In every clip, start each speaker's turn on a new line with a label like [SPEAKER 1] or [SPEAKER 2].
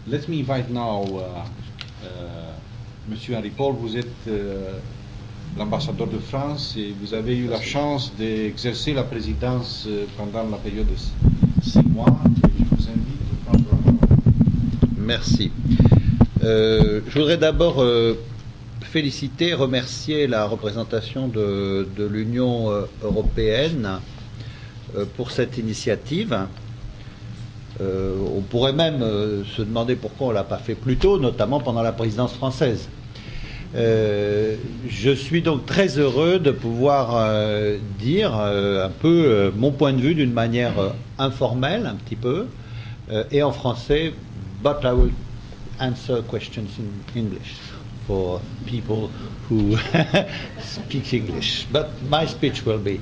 [SPEAKER 1] Let me invite now Monsieur Henri Paul. Vous êtes l'ambassadeur de France et vous avez eu la chance d'exercer la présidence pendant la période de 6 mois. Je vous invite à prendre la parole.
[SPEAKER 2] Merci. Je voudrais d'abord féliciter, remercier la représentation de l'Union européenne pour cette initiative. On pourrait même se demander pourquoi on ne l'a pas fait plus tôt, notamment pendant la présidence française. Je suis donc très heureux de pouvoir dire un peu mon point de vue d'une manière informelle, un petit peu, et en français, but I will answer questions in English for people who speak English. But my speech will be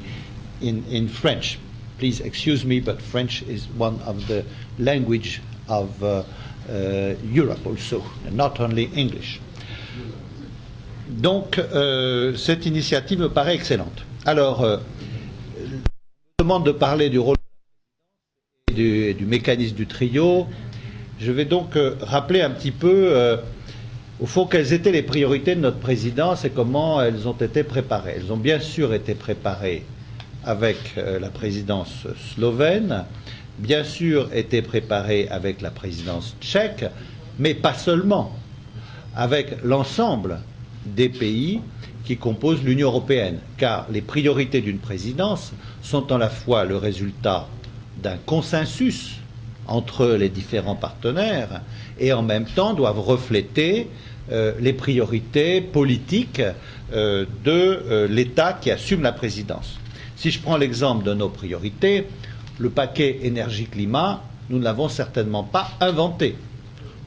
[SPEAKER 2] in French. Please excuse me, but French is one of the language of Europe also, and not only English. Donc, cette initiative me paraît excellente. Alors, on me demande de parler du rôle et du mécanisme du trio. Je vais donc rappeler un petit peu, au fond, quelles étaient les priorités de notre présidence et comment elles ont été préparées. Elles ont bien sûr été préparées avec la présidence slovène, bien sûr été préparées avec la présidence tchèque, mais pas seulement, avec l'ensemble des pays qui composent l'Union européenne, car les priorités d'une présidence sont à la fois le résultat d'un consensus entre les différents partenaires et en même temps doivent refléter les priorités politiques de l'État qui assume la présidence. Si je prends l'exemple de nos priorités, le paquet énergie-climat, nous ne l'avons certainement pas inventé,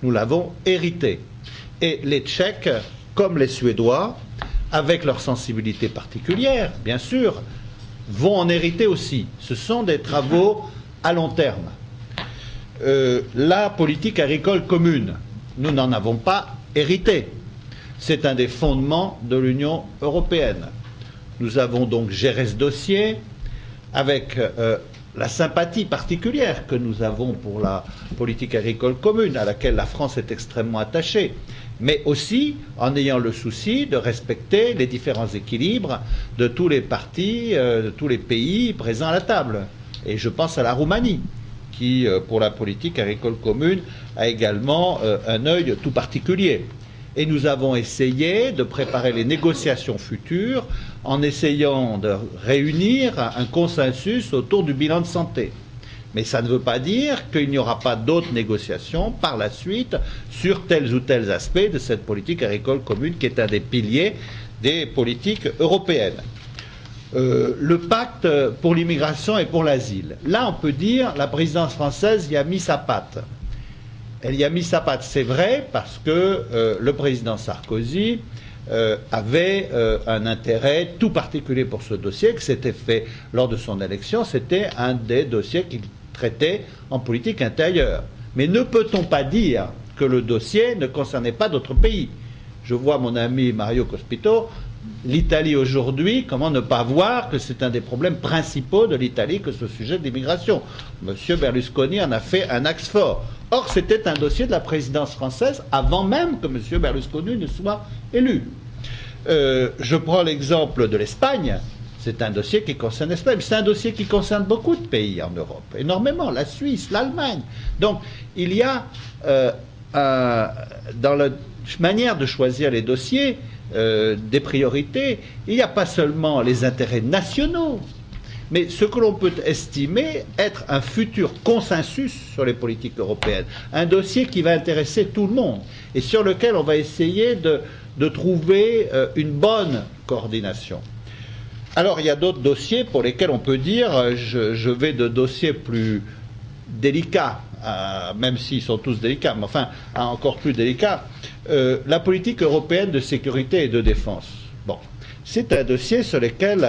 [SPEAKER 2] nous l'avons hérité. Et les Tchèques, comme les Suédois, avec leur sensibilité particulière, bien sûr, vont en hériter aussi. Ce sont des travaux à long terme. La politique agricole commune, nous n'en avons pas hérité. C'est un des fondements de l'Union européenne. Nous avons donc géré ce dossier avec la sympathie particulière que nous avons pour la politique agricole commune, à laquelle la France est extrêmement attachée, mais aussi en ayant le souci de respecter les différents équilibres de tous les partis, de tous les pays présents à la table. Et je pense à la Roumanie, qui, pour la politique agricole commune, a également un œil tout particulier. Et nous avons essayé de préparer les négociations futures en essayant de réunir un consensus autour du bilan de santé. Mais ça ne veut pas dire qu'il n'y aura pas d'autres négociations par la suite sur tels ou tels aspects de cette politique agricole commune qui est un des piliers des politiques européennes. Le pacte pour l'immigration et pour l'asile. Là, on peut dire la présidence française y a mis sa patte. Elle y a mis sa patte, c'est vrai, parce que le président Sarkozy avait un intérêt tout particulier pour ce dossier, que c'était fait lors de son élection, c'était un des dossiers qu'il traitait en politique intérieure. Mais ne peut-on pas dire que le dossier ne concernait pas d'autres pays? Je vois mon ami Mario Cospito, l'Italie aujourd'hui, comment ne pas voir que c'est un des problèmes principaux de l'Italie que ce sujet de l'immigration. Monsieur Berlusconi en a fait un axe fort. Or, c'était un dossier de la présidence française avant même que monsieur Berlusconi ne soit élu. Je prends l'exemple de l'Espagne. C'est un dossier qui concerne l'Espagne. C'est un dossier qui concerne beaucoup de pays en Europe, énormément, la Suisse, l'Allemagne. Donc, il y a dans la manière de choisir les dossiers, des priorités, il n'y a pas seulement les intérêts nationaux, mais ce que l'on peut estimer être un futur consensus sur les politiques européennes, un dossier qui va intéresser tout le monde et sur lequel on va essayer de trouver une bonne coordination. Alors il y a d'autres dossiers pour lesquels on peut dire, je vais de dossiers plus délicats, même s'ils sont tous délicats, mais enfin encore plus délicats, la politique européenne de sécurité et de défense. Bon, c'est un dossier sur lequel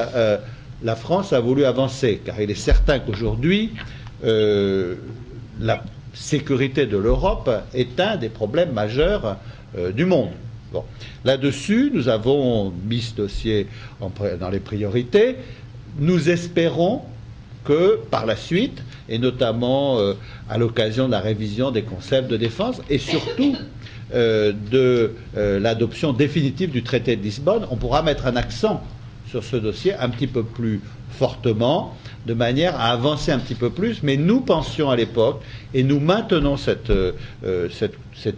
[SPEAKER 2] la France a voulu avancer, car il est certain qu'aujourd'hui, la sécurité de l'Europe est un des problèmes majeurs du monde. Bon. Là-dessus, nous avons mis ce dossier dans les priorités. Nous espérons que, par la suite, et notamment à l'occasion de la révision des concepts de défense, et surtout de l'adoption définitive du traité de Lisbonne. On pourra mettre un accent sur ce dossier un petit peu plus fortement, de manière à avancer un petit peu plus, mais nous pensions à l'époque, et nous maintenons cette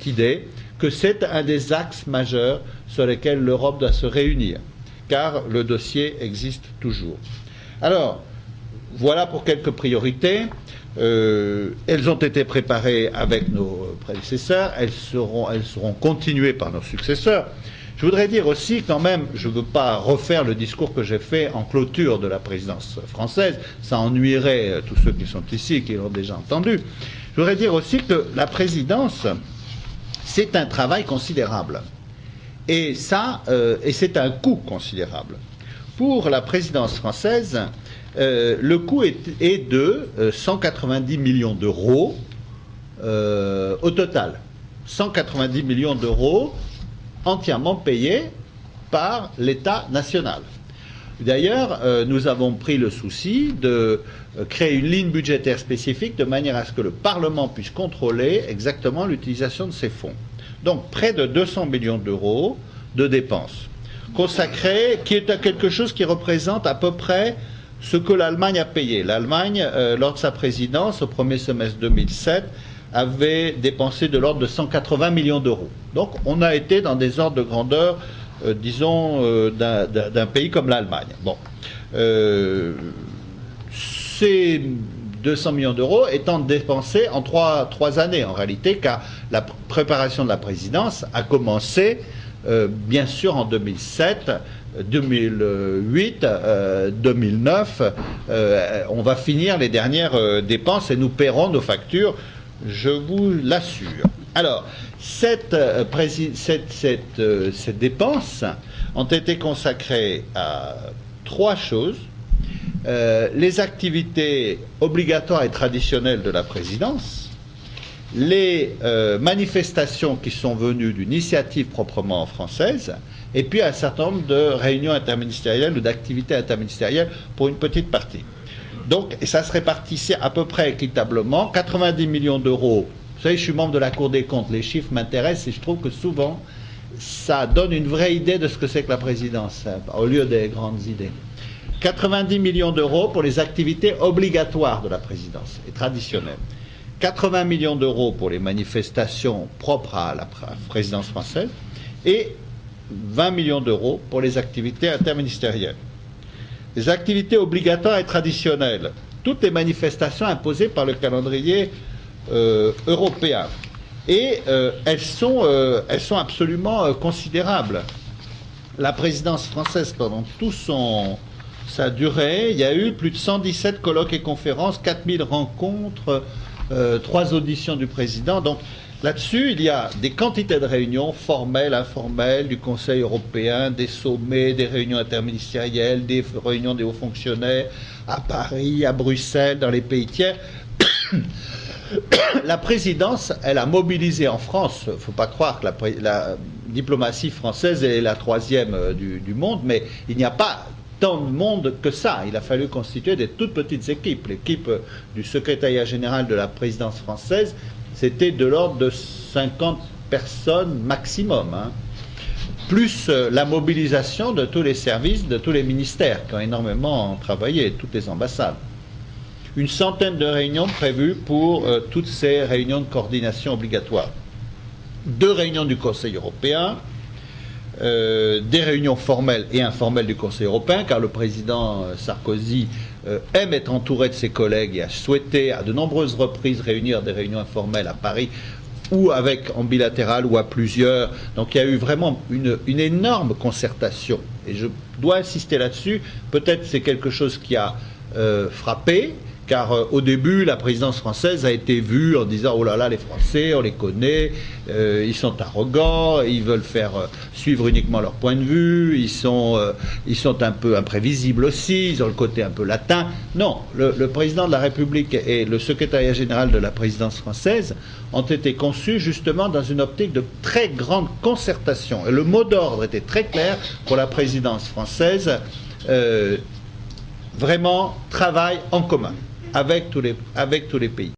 [SPEAKER 2] idée, que c'est un des axes majeurs sur lesquels l'Europe doit se réunir, car le dossier existe toujours. Alors, voilà pour quelques priorités. Elles ont été préparées avec nos prédécesseurs, elles seront continuées par nos successeurs. Je voudrais dire aussi, quand même, je ne veux pas refaire le discours que j'ai fait en clôture de la présidence française, ça ennuierait tous ceux qui sont ici, qui l'ont déjà entendu. Je voudrais dire aussi que la présidence, c'est un travail considérable. Et c'est un coût considérable. Pour la présidence française, le coût est de 190 millions d'euros au total. 190 millions d'euros entièrement payés par l'État national. D'ailleurs, nous avons pris le souci de créer une ligne budgétaire spécifique de manière à ce que le Parlement puisse contrôler exactement l'utilisation de ces fonds. Donc, près de 200 millions d'euros de dépenses consacrées, qui est quelque chose qui représente à peu près ce que l'Allemagne a payé. L'Allemagne, lors de sa présidence, au premier semestre 2007, avait dépensé de l'ordre de 180 millions d'euros. Donc, on a été dans des ordres de grandeur, disons, d'un pays comme l'Allemagne. Bon. Ces 200 millions d'euros étant dépensés en trois années, en réalité, car la préparation de la présidence a commencé, bien sûr, en 2007, 2008, 2009. On va finir les dernières dépenses et nous paierons nos factures, je vous l'assure. Alors, ces dépenses ont été consacrées à trois choses. Les activités obligatoires et traditionnelles de la présidence, les manifestations qui sont venues d'une initiative proprement française, et puis un certain nombre de réunions interministérielles ou d'activités interministérielles pour une petite partie. Donc, ça se répartissait à peu près équitablement, 90 millions d'euros. Vous savez, je suis membre de la Cour des comptes, les chiffres m'intéressent et je trouve que souvent, ça donne une vraie idée de ce que c'est que la présidence, au lieu des grandes idées. 90 millions d'euros pour les activités obligatoires de la présidence et traditionnelles. 80 millions d'euros pour les manifestations propres à la présidence française et 20 millions d'euros pour les activités interministérielles. Les activités obligatoires et traditionnelles, toutes les manifestations imposées par le calendrier européen. Et elles sont absolument considérables. La présidence française, pendant toute sa durée, il y a eu plus de 117 colloques et conférences, 4000 rencontres, 3 auditions du président. Donc là-dessus, il y a des quantités de réunions formelles, informelles, du Conseil européen, des sommets, des réunions interministérielles, des réunions des hauts fonctionnaires à Paris, à Bruxelles, dans les pays tiers. La présidence, elle a mobilisé en France, il ne faut pas croire que la diplomatie française est la troisième du monde, mais il n'y a pas tant de monde que ça. Il a fallu constituer des toutes petites équipes. L'équipe du secrétariat général de la présidence française, c'était de l'ordre de 50 personnes maximum, hein. Plus la mobilisation de tous les services, de tous les ministères qui ont énormément travaillé, toutes les ambassades. Une centaine de réunions prévues pour toutes ces réunions de coordination obligatoires. 2 réunions du Conseil européen, des réunions formelles et informelles du Conseil européen, car le président Sarkozy aime être entouré de ses collègues et a souhaité à de nombreuses reprises réunir des réunions informelles à Paris ou en bilatéral ou à plusieurs. Donc il y a eu vraiment une énorme concertation. Et je dois insister là-dessus. Peut-être c'est quelque chose qui a frappé, car au début, la présidence française a été vue en disant « Oh là là, les Français, on les connaît, ils sont arrogants, ils veulent faire suivre uniquement leur point de vue, ils sont un peu imprévisibles aussi, ils ont le côté un peu latin. » Non, le président de la République et le secrétariat général de la présidence française ont été conçus justement dans une optique de très grande concertation. Et le mot d'ordre était très clair pour la présidence française, vraiment travail en commun. avec tous les pays.